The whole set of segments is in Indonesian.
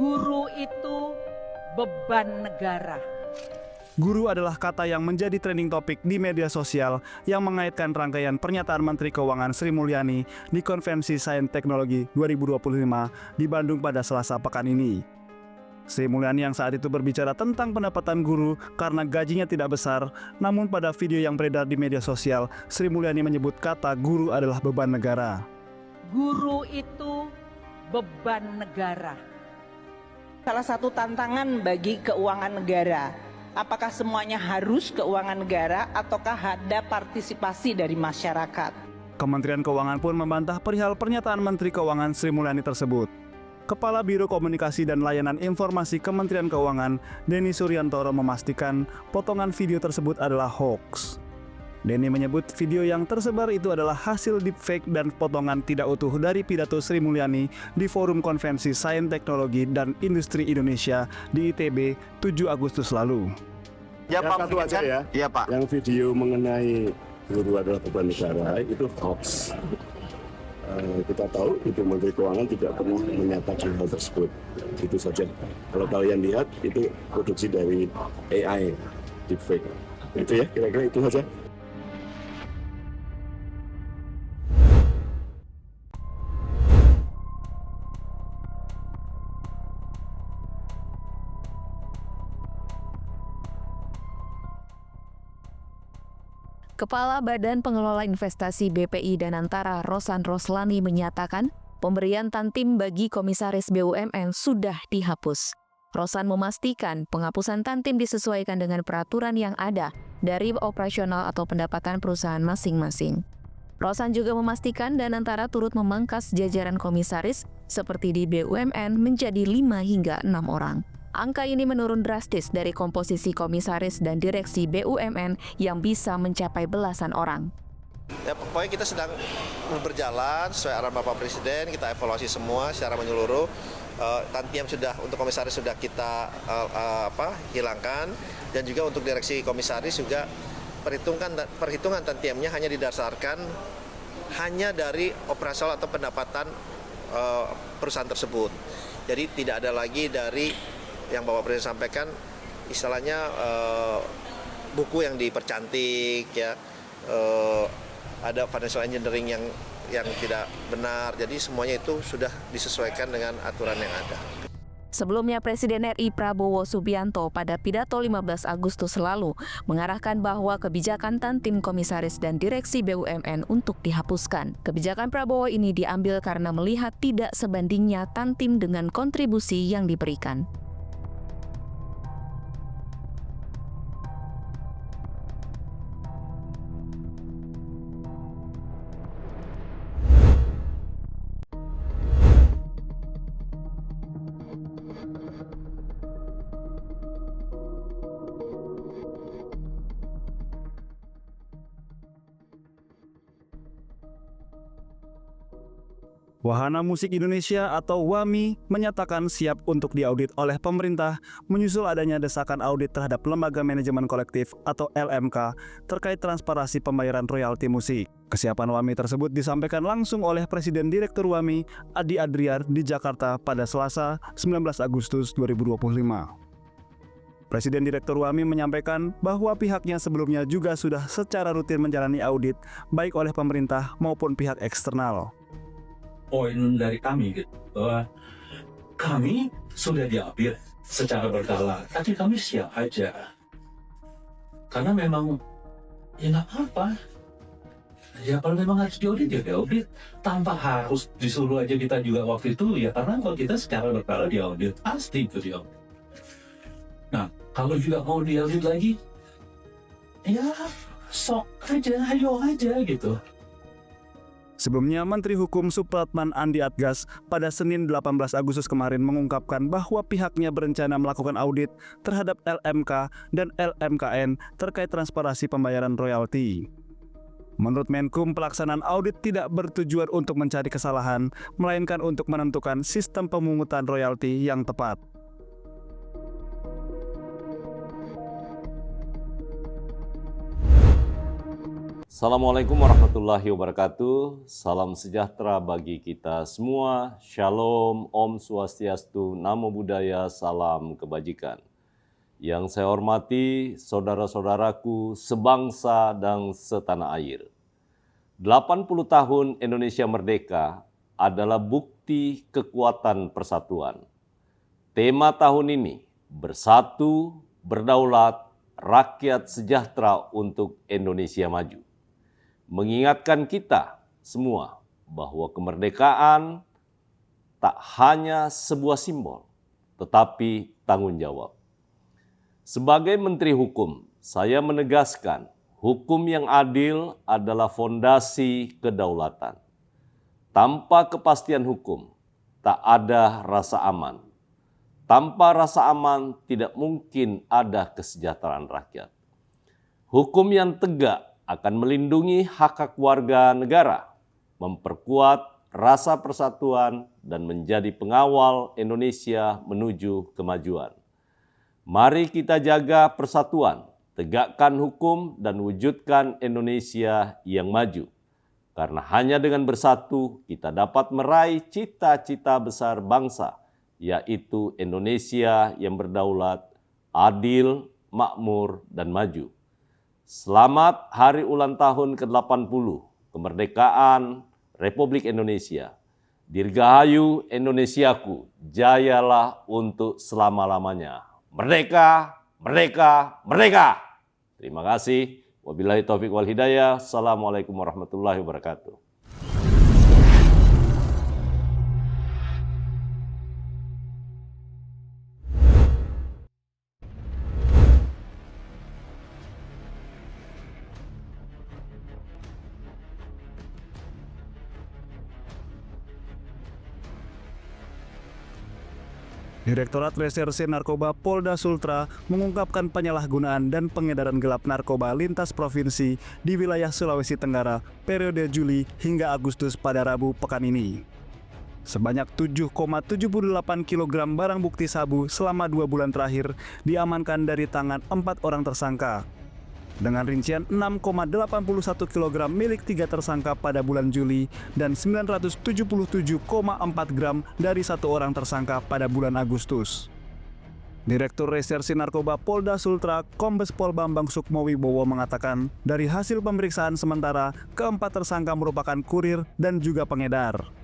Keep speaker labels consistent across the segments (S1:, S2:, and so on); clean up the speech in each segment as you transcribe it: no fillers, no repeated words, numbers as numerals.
S1: Guru itu beban negara.
S2: Guru adalah kata yang menjadi trending topik di media sosial yang mengaitkan rangkaian pernyataan Menteri Keuangan Sri Mulyani di Konvensi Sains Teknologi 2025 di Bandung pada Selasa pekan ini. Sri Mulyani yang saat itu berbicara tentang pendapatan guru karena gajinya tidak besar, namun pada video yang beredar di media sosial, Sri Mulyani menyebut kata guru adalah beban negara.
S1: Guru itu beban negara.
S3: Salah satu tantangan bagi keuangan negara, apakah semuanya harus keuangan negara ataukah ada partisipasi dari masyarakat?
S2: Kementerian Keuangan pun membantah perihal pernyataan Menteri Keuangan Sri Mulyani tersebut. Kepala Biro Komunikasi dan Layanan Informasi Kementerian Keuangan, Denny Suryantoro memastikan potongan video tersebut adalah hoax. Denny menyebut video yang tersebar itu adalah hasil deepfake dan potongan tidak utuh dari pidato Sri Mulyani di Forum Konvensi Sains Teknologi dan Industri Indonesia di ITB 7 Agustus lalu.
S4: Ya, Pak,
S5: satu aja ya.
S4: Iya, Pak.
S5: Yang video mengenai guru adalah beban negara itu hoax. Kita tahu itu Menteri Keuangan tidak pernah menyatakan hal tersebut. Itu saja. Kalau kalian lihat itu produksi dari AI deepfake. Itu ya, kira-kira itu saja.
S6: Kepala Badan Pengelola Investasi BPI Danantara Rosan Roslani menyatakan pemberian tantim bagi komisaris BUMN sudah dihapus. Rosan memastikan penghapusan tantim disesuaikan dengan peraturan yang ada dari operasional atau pendapatan perusahaan masing-masing. Rosan juga memastikan Danantara turut memangkas jajaran komisaris seperti di BUMN menjadi 5 hingga 6 orang. Angka ini menurun drastis dari komposisi komisaris dan direksi BUMN yang bisa mencapai belasan orang.
S4: Ya, pokoknya kita sedang berjalan sesuai arahan Bapak Presiden, kita evaluasi semua secara menyeluruh. Tantiam sudah untuk komisaris sudah kita hilangkan, dan juga untuk direksi komisaris juga perhitungan tantiamnya hanya didasarkan hanya dari operasional atau pendapatan perusahaan tersebut. Jadi tidak ada lagi dari yang Bapak Presiden sampaikan, istilahnya buku yang dipercantik, ya, ada financial engineering yang tidak benar. Jadi semuanya itu sudah disesuaikan dengan aturan yang ada.
S6: Sebelumnya Presiden RI Prabowo Subianto pada pidato 15 Agustus lalu mengarahkan bahwa kebijakan tantim komisaris dan direksi BUMN untuk dihapuskan. Kebijakan Prabowo ini diambil karena melihat tidak sebandingnya tantim dengan kontribusi yang diberikan.
S2: Wahana Musik Indonesia atau WAMI menyatakan siap untuk diaudit oleh pemerintah menyusul adanya desakan audit terhadap Lembaga Manajemen Kolektif atau LMK terkait transparansi pembayaran royalti musik. Kesiapan WAMI tersebut disampaikan langsung oleh Presiden Direktur WAMI Adi Adriar di Jakarta pada Selasa 19 Agustus 2025. Presiden Direktur WAMI menyampaikan bahwa pihaknya sebelumnya juga sudah secara rutin menjalani audit baik oleh pemerintah maupun pihak eksternal.
S7: Poin dari kami gitu, bahwa kami sudah diaudit secara berkala, tapi kami siap aja. Karena memang ya nggak apa-apa. Ya kalau memang harus diaudit ya diaudit, tanpa harus disuruh aja kita juga waktu itu ya, karena kalau kita secara berkala diaudit pasti itu diaudit. Nah kalau juga mau diaudit lagi, ya sok aja, ayo aja gitu.
S2: Sebelumnya, Menteri Hukum Supratman Andi Adgas pada Senin 18 Agustus kemarin mengungkapkan bahwa pihaknya berencana melakukan audit terhadap LMK dan LMKN terkait transparansi pembayaran royalti. Menurut Menkum, pelaksanaan audit tidak bertujuan untuk mencari kesalahan, melainkan untuk menentukan sistem pemungutan royalti yang tepat.
S8: Assalamualaikum warahmatullahi wabarakatuh. Salam sejahtera bagi kita semua. Shalom, Om Swastiastu, Namo Buddhaya, salam kebajikan. Yang saya hormati saudara-saudaraku sebangsa dan setanah air. 80 tahun Indonesia merdeka adalah bukti kekuatan persatuan. Tema tahun ini, bersatu, berdaulat, rakyat sejahtera untuk Indonesia maju. Mengingatkan kita semua bahwa kemerdekaan tak hanya sebuah simbol, tetapi tanggung jawab. Sebagai Menteri Hukum, saya menegaskan hukum yang adil adalah fondasi kedaulatan. Tanpa kepastian hukum, tak ada rasa aman. Tanpa rasa aman, tidak mungkin ada kesejahteraan rakyat. Hukum yang tegak akan melindungi hak-hak warga negara, memperkuat rasa persatuan, dan menjadi pengawal Indonesia menuju kemajuan. Mari kita jaga persatuan, tegakkan hukum, dan wujudkan Indonesia yang maju. Karena hanya dengan bersatu, kita dapat meraih cita-cita besar bangsa, yaitu Indonesia yang berdaulat, adil, makmur, dan maju. Selamat Hari Ulang Tahun ke-80 Kemerdekaan Republik Indonesia. Dirgahayu Indonesiaku, jayalah untuk selama-lamanya. Merdeka, merdeka, merdeka. Terima kasih. Wabillahi taufiq wal hidayah. Assalamualaikum warahmatullahi wabarakatuh.
S2: Direktorat Reserse Narkoba Polda Sultra mengungkapkan penyalahgunaan dan pengedaran gelap narkoba lintas provinsi di wilayah Sulawesi Tenggara periode Juli hingga Agustus pada Rabu pekan ini. Sebanyak 7,78 kg barang bukti sabu selama 2 bulan terakhir diamankan dari tangan 4 orang tersangka. Dengan rincian 6,81 kg milik 3 tersangka pada bulan Juli dan 977,4 gram dari 1 orang tersangka pada bulan Agustus. Direktur Reserse Narkoba Polda Sultra Kombes Pol Bambang Sukmowibowo mengatakan dari hasil pemeriksaan sementara keempat tersangka merupakan kurir dan juga pengedar.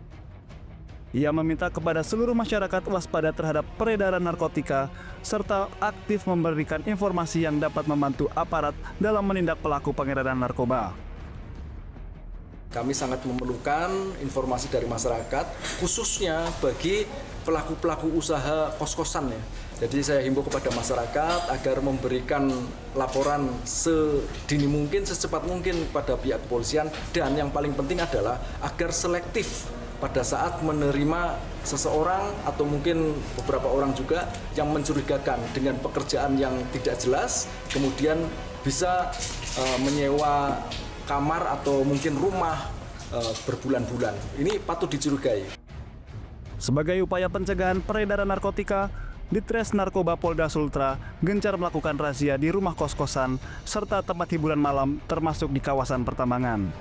S2: Ia meminta kepada seluruh masyarakat waspada terhadap peredaran narkotika serta aktif memberikan informasi yang dapat membantu aparat dalam menindak pelaku pengedaran narkoba.
S9: Kami sangat memerlukan informasi dari masyarakat, khususnya bagi pelaku-pelaku usaha kos-kosan ya. Jadi saya himbau kepada masyarakat agar memberikan laporan sedini mungkin, secepat mungkin pada pihak kepolisian, dan yang paling penting adalah agar selektif pada saat menerima seseorang atau mungkin beberapa orang juga yang mencurigakan dengan pekerjaan yang tidak jelas, kemudian bisa menyewa kamar atau mungkin rumah berbulan-bulan. Ini patut dicurigai.
S2: Sebagai upaya pencegahan peredaran narkotika, Ditres Narkoba Polda Sultra gencar melakukan razia di rumah kos-kosan serta tempat hiburan malam termasuk di kawasan pertambangan.